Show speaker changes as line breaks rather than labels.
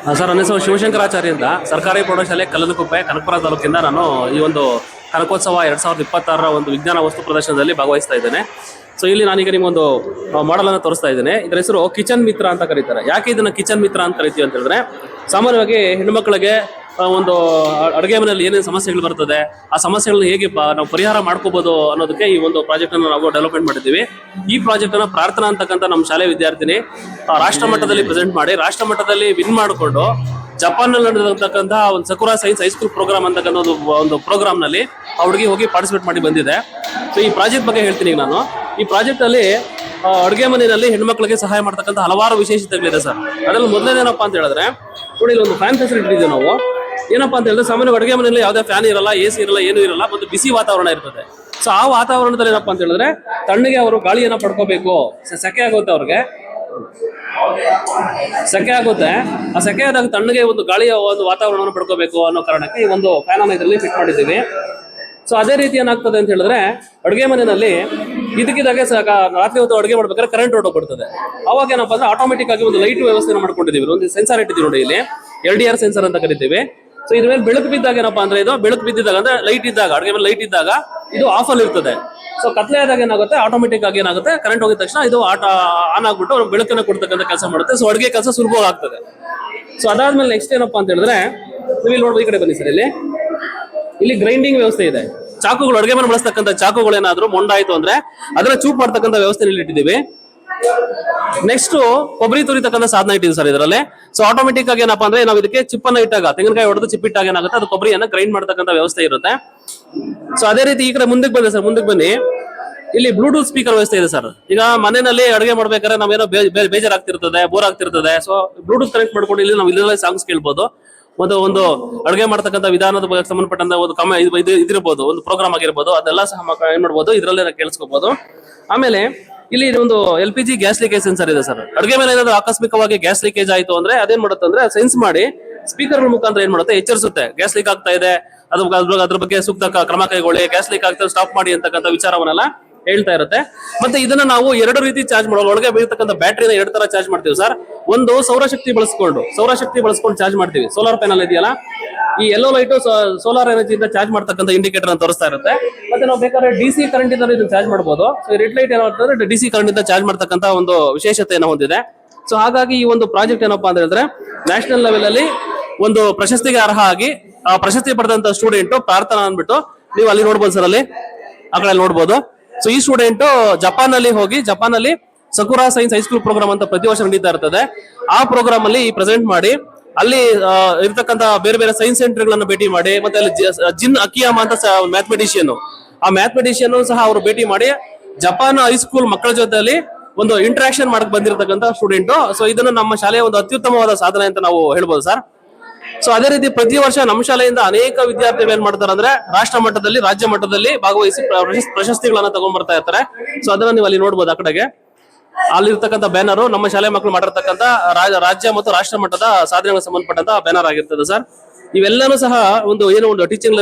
Sir, ನನ್ನ ಹೆಸರು ಶಿವಶಂಕರಾಚಾರ್ಯ ಅಂತ. ಸರ್ಕಾರಿ ಪ್ರೌಢಶಾಲೆ ಕಲ್ಲದಕುಪ್ಪೆ, ಕನಕಪುರ ತಾಲೂಕಿಂದ ನಾನು ಈ ಒಂದು ಕನಕೋತ್ಸವ 2026ರ ಒಂದು ವಿಜ್ಞಾನ ವಸ್ತು ಪ್ರದರ್ಶನದಲ್ಲಿ ಭಾಗವಹಿಸ್ತಾ ಇದ್ದೇನೆ. ಸೊ ಇಲ್ಲಿ ನಾನೀಗ ನಿಮಗೊಂದು ಮಾಡೆಲ್ ಅನ್ನು ತೋರಿಸ್ತಾ ಇದ್ದೇನೆ. ಇದರ ಹೆಸರು ಕಿಚನ್ ಮಿತ್ರ ಅಂತ ಕರೀತಾರೆ. ಯಾಕೆ ಇದನ್ನ ಕಿಚನ್ ಮಿತ್ರ ಅಂತ ಕರಿತೀವಿ ಅಂತ ಹೇಳಿದ್ರೆ, ಸಾಮಾನ್ಯವಾಗಿ ಹೆಣ್ಣುಮಕ್ಕಳಿಗೆ ಒಂದು ಅಡುಗೆ ಮನೆಯಲ್ಲಿ ಏನೇನು ಸಮಸ್ಯೆಗಳು ಬರ್ತದೆ, ಆ ಸಮಸ್ಯೆಗಳನ್ನ ಹೇಗೆ ನಾವು ಪರಿಹಾರ ಮಾಡ್ಕೋಬಹುದು ಅನ್ನೋದಕ್ಕೆ ಈ ಒಂದು ಪ್ರಾಜೆಕ್ಟ್ ಅನ್ನು ನಾವು ಡೆವಲಪ್ಮೆಂಟ್ ಮಾಡಿದ್ದೀವಿ. ಈ ಪ್ರಾಜೆಕ್ಟ್ ಅನ್ನ ಪ್ರಾರ್ಥನಾ ಅಂತಕ್ಕಂಥ ನಮ್ಮ ಶಾಲೆ ವಿದ್ಯಾರ್ಥಿನಿ ರಾಷ್ಟ್ರ ಮಟ್ಟದಲ್ಲಿ ಪ್ರೆಸೆಂಟ್ ಮಾಡಿ ರಾಷ್ಟ್ರ ಮಟ್ಟದಲ್ಲಿ ವಿನ್ ಮಾಡಿಕೊಂಡು ಜಪಾನ್ ನಲ್ಲಿ ನಡೆದಿರ್ತಕ್ಕಂಥ ಒಂದು ಸಕುರಾ ಸೈನ್ಸ್ ಹೈಸ್ಕೂಲ್ ಪ್ರೋಗ್ರಾಮ್ ಅಂತಕ್ಕಂಥ ಒಂದು ಪ್ರೋಗ್ರಾಮ್ ನಲ್ಲಿ ಹುಡುಗಿ ಹೋಗಿ ಪಾರ್ಟಿಸಿಪೇಟ್ ಮಾಡಿ ಬಂದಿದೆ. ಸೊ ಈ ಪ್ರಾಜೆಕ್ಟ್ ಬಗ್ಗೆ ಹೇಳ್ತೀನಿ ಈಗ ನಾನು. ಈ ಪ್ರಾಜೆಕ್ಟ್ ಅಲ್ಲಿ ಅಡುಗೆ ಮನೆಯಲ್ಲಿ ಹೆಣ್ಮಕ್ಳಿಗೆ ಸಹಾಯ ಮಾಡ್ತಕ್ಕಂಥ ಹಲವಾರು ವಿಶೇಷತೆಗಳಿದೆ ಸರ್. ಅದ್ರಲ್ಲಿ ಮೊದಲನೇನಪ್ಪಾ ಅಂತ ಹೇಳಿದ್ರೆ, ನೋಡಿ ಇಲ್ಲಿ ಒಂದು ಫ್ಯಾನ್ ಫೆಸಿಲಿಟಿ ಇದೆ. ನಾವು ಏನಪ್ಪಾ ಅಂತ ಹೇಳಿದ್ರೆ, ಸಾಮಾನ್ಯ ಅಡುಗೆ ಮನೆಯಲ್ಲಿ ಯಾವುದೇ ಫ್ಯಾನ್ ಇರಲ್ಲ, AC ಇರಲ್ಲ, ಏನೂ ಇರಲ್ಲ, ಒಂದು ಬಿಸಿ ವಾತಾವರಣ ಇರ್ತದೆ. ಸೊ ಆ ವಾತಾವರಣದಲ್ಲಿ ಏನಪ್ಪಾ ಅಂತ ಹೇಳಿದ್ರೆ, ತಣ್ಣಗೆ ಅವರು ಗಾಳಿಯನ್ನ ಪಡ್ಕೋಬೇಕು. ಸೆಕೆ ಆಗುತ್ತೆ, ಅವ್ರಿಗೆ ಸೆಕೆ ಆಗುತ್ತೆ. ಆ ಸೆಕೆ ಆದಾಗ ತಣ್ಣಗೆ ಒಂದು ಗಾಳಿಯ ಒಂದು ವಾತಾವರಣವನ್ನು ಪಡ್ಕೋಬೇಕು ಅನ್ನೋ ಕಾರಣಕ್ಕೆ ಈ ಒಂದು ಫ್ಯಾನ್ ಅನ್ನು ಇದರಲ್ಲಿ ಫಿಟ್ ಮಾಡಿದ್ದೀವಿ. ಸೊ ಅದೇ ರೀತಿ ಏನಾಗ್ತದೆ ಅಂತ ಹೇಳಿದ್ರೆ, ಅಡುಗೆ ಮನೆಯಲ್ಲಿ ಇದಕ್ಕಿದಾಗೆ ರಾತ್ರಿ ಹೊತ್ತು ಅಡುಗೆ ಮಾಡ್ಬೇಕಾದ್ರೆ ಕರೆಂಟ್ ಹೊರಟೋಗ್ಬಿಡ್ತದೆ. ಅವಾಗ ಏನಪ್ಪಾ ಅಂದ್ರೆ ಆಟೋಮೆಟಿಕ್ ಆಗಿ ಒಂದು ಲೈಟ್ ವ್ಯವಸ್ಥೆ ಮಾಡ್ಕೊಂಡಿದ್ದೀವಿ. ಒಂದು ಸೆನ್ಸರ್ ಇಟ್ಟಿದ್ದೀವಿ ನೋಡಿ, ಇಲ್ಲಿ LDR ಸೆನ್ಸರ್ ಅಂತ ಕರಿತೀವಿ. ಸೊ ಇದ್ರ ಮೇಲೆ ಬೆಳಕು ಬಿದ್ದಾಗ ಏನಪ್ಪಾ ಅಂದ್ರೆ, ಇದು ಬೆಳಕು ಬಿದ್ದಿದ್ದಾಗ ಅಂದ್ರೆ ಲೈಟ್ ಇದ್ದಾಗ, ಅಡುಗೆ ಮೇಲೆ ಲೈಟ್ ಇದ್ದಾಗ ಇದು ಆಫ್ ಅಲ್ಲಿ ಇರ್ತದೆ. ಸೊ ಕತ್ಲೆ ಆದಾಗ ಏನಾಗುತ್ತೆ, ಆಟೋಮೆಟಿಕ್ ಆಗಿ ಏನಾಗುತ್ತೆ, ಕರೆಂಟ್ ಹೋಗಿದ ತಕ್ಷಣ ಇದು ಆನ್ ಆಗ್ಬಿಟ್ಟು ಬೆಳಕನ್ನ ಕೊಡ್ತಕ್ಕಂಥ ಕೆಲಸ ಮಾಡುತ್ತೆ. ಸೊ ಅಡುಗೆ ಕೆಲಸ ಸುಲಭವಾಗಿ ಆಗ್ತದೆ. ಸೊ ಅದಾದ್ಮೇಲೆ ನೆಕ್ಸ್ಟ್ ಏನಪ್ಪಾ ಅಂತ ಹೇಳಿದ್ರೆ, ನೀವು ಇಲ್ಲಿ ನೋಡ್ಬೋದು, ಈ ಕಡೆ ಬನ್ನಿ ಸರ್. ಇಲ್ಲಿ ಗ್ರೈಂಡಿಂಗ್ ವ್ಯವಸ್ಥೆ ಇದೆ. ಚಾಕುಗಳು, ಅಡುಗೆ ಮನೆ ಬಳಸ್ತಕ್ಕಂಥ ಚಾಕುಗಳು ಏನಾದ್ರು ಮೊಂಡಾಯ್ತು ಅಂದ್ರೆ ಅದನ್ನ ಚೂಪ್ ಮಾಡ್ತಕ್ಕಂಥ ವ್ಯವಸ್ಥೆ ಇಟ್ಟಿದ್ದೀವಿ. ನೆಕ್ಸ್ಟ್ ಕೊಬ್ಬರಿ ತುರಿತಕ್ಕಂಥ ಸಾಧನ ಇಟ್ಟಿದ್ದೀವಿ ಸರ್ ಇದರಲ್ಲಿ. ಸೊ ಆಟೋಮೆಟಿಕ್ ಆಗಿ ಏನಪ್ಪಾ ಅಂದ್ರೆ, ನಾವು ಇದಕ್ಕೆ ಚಿಪ್ಪನ್ನ ಇಟ್ಟಾಗ, ತೆಂಗಿನಕಾಯಿ ಹೊಡೆದು ಚಿಪ್ ಇಟ್ಟಾಗ ಏನಾಗುತ್ತೆ, ಅದು ಕೊಬ್ಬರಿಯನ್ನ ಗ್ರೈಂಡ್ ಮಾಡ್ತಕ್ಕಂಥ ವ್ಯವಸ್ಥೆ ಇರುತ್ತೆ. ಸೊ ಅದೇ ರೀತಿ ಈ ಕಡೆ ಮುಂದಕ್ಕೆ ಬನ್ನಿ ಸರ್, ಮುಂದಕ್ಕೆ ಬನ್ನಿ. ಇಲ್ಲಿ ಬ್ಲೂಟೂತ್ ಸ್ಪೀಕರ್ ವ್ಯವಸ್ಥೆ ಇದೆ ಸರ್. ಈಗ ಮನೆಯಲ್ಲಿ ಅಡುಗೆ ಮಾಡ್ಬೇಕಾದ್ರೆ ನಾವೇನೋ ಬೇಜಾರಾಗ್ತಿರ್ತದೆ, ಬೋರ್ ಆಗ್ತಿರ್ತದೆ. ಸೊ ಬ್ಲೂಟೂತ್ ಕನೆಕ್ಟ್ ಮಾಡ್ಕೊಂಡು ಇಲ್ಲಿ ನಾವು ಇಲ್ಲೇ ಸಾಂಗ್ಸ್ ಕೇಳ್ಬೋದು. ಒಂದು ಅಡುಗೆ ಮಾಡ್ತಕ್ಕಂಥ ವಿಧಾನದ ಬಗ್ಗೆ ಸಂಬಂಧಪಟ್ಟಂತ ಒಂದು ಇದಿರ್ಬೋದು, ಒಂದು ಪ್ರೋಗ್ರಾಮ್ ಆಗಿರ್ಬೋದು, ಅದೆಲ್ಲ ಸಹ ಏನ್ ಮಾಡ್ಬೋದು, ಇದರಲ್ಲೇ ಕೇಳಿಸ್ಕೋಬಹುದು. ಆಮೇಲೆ ಇಲ್ಲಿ ಒಂದು LPG ಗ್ಯಾಸ್ ಲೀಕೇಜ್ ಸೆನ್ಸರ್ ಇದೆ ಸರ್. ಅಡುಗೆ ಮೇಲೆ ಏನಾದ್ರು ಆಕಸ್ಮಿಕವಾಗಿ ಗ್ಯಾಸ್ ಲೀಕೇಜ್ ಆಯ್ತು ಅಂದ್ರೆ ಅದೇನ್ ಮಾಡುತ್ತೆ ಅಂದ್ರೆ, ಸೆನ್ಸ್ ಮಾಡಿ ಸ್ಪೀಕರ್ ಮುಖಾಂತರ ಏನ್ ಮಾಡುತ್ತೆ, ಎಚ್ಚರಿಸುತ್ತೆ. ಗ್ಯಾಸ್ ಲೀಕ್ ಆಗ್ತಾ ಇದೆ, ಅದ್ರ ಬಗ್ಗೆ ಸೂಕ್ತ ಕ್ರಮ ಕೈಗೊಳ್ಳಿ, ಗ್ಯಾಸ್ ಲೀಕ್ ಆಗ್ತದೆ, ಸ್ಟಾಪ್ ಮಾಡಿ ಅಂತಕ್ಕಂಥ ವಿಚಾರವನ್ನೆಲ್ಲ ಹೇಳ್ತಾ ಇರುತ್ತೆ. ಮತ್ತೆ ಇದನ್ನ ನಾವು ಎರಡು ರೀತಿ ಚಾರ್ಜ್ ಮಾಡೋದು. ಒಳಗೆ ಬೀಳ್ತಕ್ಕಂಥ ಬ್ಯಾಟ್ರಿನ ಎರಡು ತರ ಚಾರ್ಜ್ ಮಾಡ್ತೀವಿ ಸರ್. ಒಂದು ಸೌರಶಕ್ತಿ ಬಳಸ್ಕೊಂಡು ಚಾರ್ಜ್ ಮಾಡ್ತೀವಿ. ಸೋಲಾರ್ ಪ್ಯಾನಲ್ ಇದೆಯಲ್ಲ, ಈ ಯೆಲ್ಲೋ ಲೈಟ್ ಸೋಲಾರ್ ಎನರ್ಜಿಯಿಂದ ಚಾರ್ಜ್ ಮಾಡ್ತಕ್ಕಂಥ ಇಂಡಿಕೇಟರ್ ಅಂತ ತೋರಿಸ್ತಾ ಇರುತ್ತೆ. ಮತ್ತೆ ನಾವು ಬೇಕಾದ್ರೆ DC ಕರೆಂಟ್ ಇಂದ ಇದನ್ನ ಚಾರ್ಜ್ ಮಾಡಬಹುದು. ಸೊ ರೆಡ್ ಲೈಟ್ ಏನಾಗ್ತದೆ, DC ಕರೆಂಟ್ ಇಂದ ಚಾರ್ಜ್ ಮಾಡ್ತಕ್ಕಂಥ ಒಂದು ವಿಶೇಷತೆಯನ್ನು ಹೊಂದಿದೆ. ಸೊ ಹಾಗಾಗಿ ಈ ಒಂದು ಪ್ರಾಜೆಕ್ಟ್ ಏನಪ್ಪಾ ಅಂತ ಹೇಳಿದ್ರೆ, ನ್ಯಾಷನಲ್ ಲೆವೆಲ್ ಅಲ್ಲಿ ಒಂದು ಪ್ರಶಸ್ತಿಗೆ ಅರ್ಹ ಆಗಿ ಆ ಪ್ರಶಸ್ತಿ ಪಡೆದಂತ ಸ್ಟೂಡೆಂಟ್ ಪ್ರಾರ್ಥನಾ ಅಂದ್ಬಿಟ್ಟು ನೀವು ಅಲ್ಲಿ ನೋಡ್ಬೋದು ಸರ್, ಅಲ್ಲಿ ಆ ಕಡೆ ನೋಡ್ಬೋದು. ಸೊ ಈ ಸ್ಟೂಡೆಂಟ್ ಜಪಾನ್ ಅಲ್ಲಿ ಸಕುರಾ ಸೈನ್ಸ್ ಹೈಸ್ಕೂಲ್ ಪ್ರೋಗ್ರಾಮ್ ಅಂತ ಪ್ರತಿ ವರ್ಷ ನಡೀತಾ ಇರ್ತದೆ. ಆ ಪ್ರೋಗ್ರಾಮ್ ಅಲ್ಲಿ ಪ್ರೆಸೆಂಟ್ ಮಾಡಿ, ಅಲ್ಲಿ ಇರ್ತಕ್ಕಂಥ ಬೇರೆ ಬೇರೆ ಸೈನ್ಸ್ ಸೆಂಟರ್ ಗಳನ್ನ ಭೇಟಿ ಮಾಡಿ, ಮತ್ತೆ ಅಲ್ಲಿ ಜಿನ್ ಅಕಿಯಾಮ ಅಂತ ಮ್ಯಾಥಮೆಟಿಷಿಯನ್ ಸಹ ಅವರು ಭೇಟಿ ಮಾಡಿ ಜಪಾನ್ ಹೈಸ್ಕೂಲ್ ಮಕ್ಕಳ ಜೊತೆಯಲ್ಲಿ ಒಂದು ಇಂಟ್ರಾಕ್ಷನ್ ಮಾಡಕ್ ಬಂದಿರತಕ್ಕಂಥ ಸ್ಟೂಡೆಂಟ್. ಸೊ ಇದನ್ನು ನಮ್ಮ ಶಾಲೆಯ ಒಂದು ಅತ್ಯುತ್ತಮವಾದ ಸಾಧನೆ ಅಂತ ನಾವು ಹೇಳ್ಬೋದು ಸರ್. ಸೊ ಅದೇ ರೀತಿ ಪ್ರತಿ ವರ್ಷ ನಮ್ಮ ಶಾಲೆಯಿಂದ ಅನೇಕ ವಿದ್ಯಾರ್ಥಿಗಳು ಏನ್ ಮಾಡ್ತಾರೆ ಅಂದ್ರೆ, ರಾಷ್ಟ್ರ ಮಟ್ಟದಲ್ಲಿ, ರಾಜ್ಯ ಮಟ್ಟದಲ್ಲಿ ಭಾಗವಹಿಸಿ ಪ್ರಶಸ್ತಿಗಳನ್ನ ತಗೊಂಡ್ ಬರ್ತಾ ಇರ್ತಾರೆ. ಸೊ ಅದನ್ನ ನೀವು ಅಲ್ಲಿ ನೋಡ್ಬೋದು. ಆ ಕಡೆಗೆ ಅಲ್ಲಿರ್ತಕ್ಕಂಥ ಬ್ಯಾನರ್ ನಮ್ಮ ಶಾಲೆ ಮಕ್ಕಳು ಮಾಡಿರ್ತಕ್ಕಂಥ ರಾಜ್ಯ ಮತ್ತು ರಾಷ್ಟ್ರ ಮಟ್ಟದ ಸಾಧನೆಗಳಿಗೆ ಸಂಬಂಧಪಟ್ಟಂತ ಬ್ಯಾನರ್ ಆಗಿರ್ತದೆ ಸರ್. ಇವೆಲ್ಲನೂ ಸಹ ಒಂದು ಟೀಚಿಂಗ್